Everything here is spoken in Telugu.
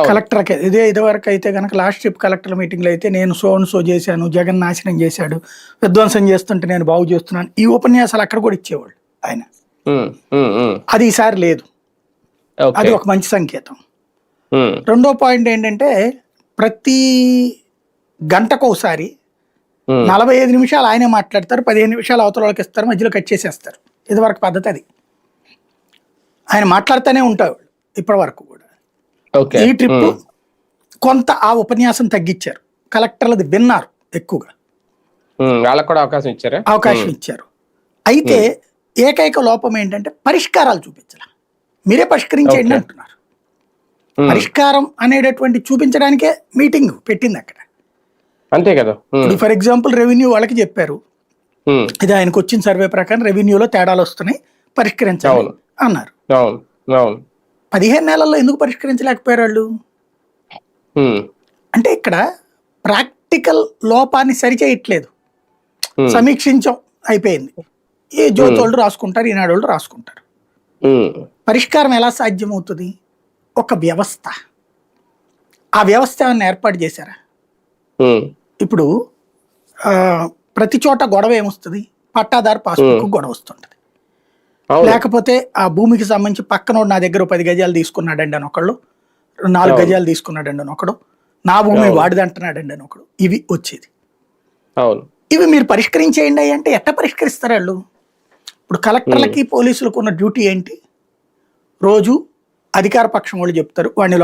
కలెక్టర్కి ఇదివరకు అయితే కనుక లాస్ట్ ట్రిప్ కలెక్టర్ మీటింగ్లో అయితే నేను సో చేశాను, జగన్ నాశనం చేశాడు, విధ్వంసం చేస్తుంటే నేను బాగు చేస్తున్నాను, ఈ ఉపన్యాసాలు అక్కడ కూడా ఇచ్చేవాళ్ళు ఆయన. అది ఈసారి లేదు. అది ఒక మంచి సంకేతం. రెండో పాయింట్ ఏంటంటే ప్రతి గంటకు ఒకసారి 45 నిమిషాలు ఆయనే మాట్లాడతారు, 15 నిమిషాలు అవతల వాళ్ళకి ఇస్తారు, మధ్యలో కట్ చేసేస్తారు. ఇదివరకు పద్ధతి అది. ఆయన మాట్లాడుతూనే ఉంటాడు ఇప్పటి వరకు కూడా. ఈ ట్రిప్ కొంత ఆ ఉపన్యాసం తగ్గించారు, కలెక్టర్లది విన్నారు ఎక్కువగా, అవకాశం ఇచ్చారు. అయితే ఏకైక లోపం ఏంటంటే పరిష్కారాలు చూపించాల. మీరే పరిష్కరించేయండి అంటున్నారు. పరిష్కారం అనేటటువంటి చూపించడానికే మీటింగ్ పెట్టింది అక్కడ, అంతే కదా. ఫర్ ఎగ్జాంపుల్ రెవెన్యూ వాళ్ళకి చెప్పారు, ఇది ఆయనకు వచ్చిన సర్వే ప్రకారం రెవెన్యూలో తేడాలు వస్తున్నాయి, పరిష్కరించాలి అన్నారు. 15 నెలల్లో ఎందుకు పరిష్కరించలేకపోయారు వాళ్ళు? అంటే ఇక్కడ ప్రాక్టికల్ లోపాన్ని సరిచేయట్లేదు. సమీక్షించం అయిపోయింది, ఈ జ్యోతి వాళ్ళు రాసుకుంటారు, ఈనాడు వాళ్ళు రాసుకుంటారు. పరిష్కారం ఎలా సాధ్యమవుతుంది? ఒక వ్యవస్థ, ఆ వ్యవస్థ ఏమన్నా ఏర్పాటు చేశారా? ఇప్పుడు ప్రతి చోట గొడవ ఏమొస్తుంది? పట్టాదారు పాస్బుక్ గొడవ వస్తుంటది. లేకపోతే ఆ భూమికి సంబంధించి పక్కనోడు నా దగ్గర 10 గజాలు తీసుకున్నాడండి అని ఒకళ్ళు, 4 గజాలు తీసుకున్నాడండి అని ఒకడు, నా భూమి వాడిదంటున్నాడండి అని ఒకడు, ఇవి వచ్చేది. ఇవి మీరు పరిష్కరించేయండి అంటే ఎట్ట పరిష్కరిస్తారు వాళ్ళు? ఇప్పుడు కలెక్టర్లకి పోలీసులకు ఉన్న డ్యూటీ ఏంటి? రోజు అధికార పక్షం వాళ్ళు చెప్తారు, వాడిని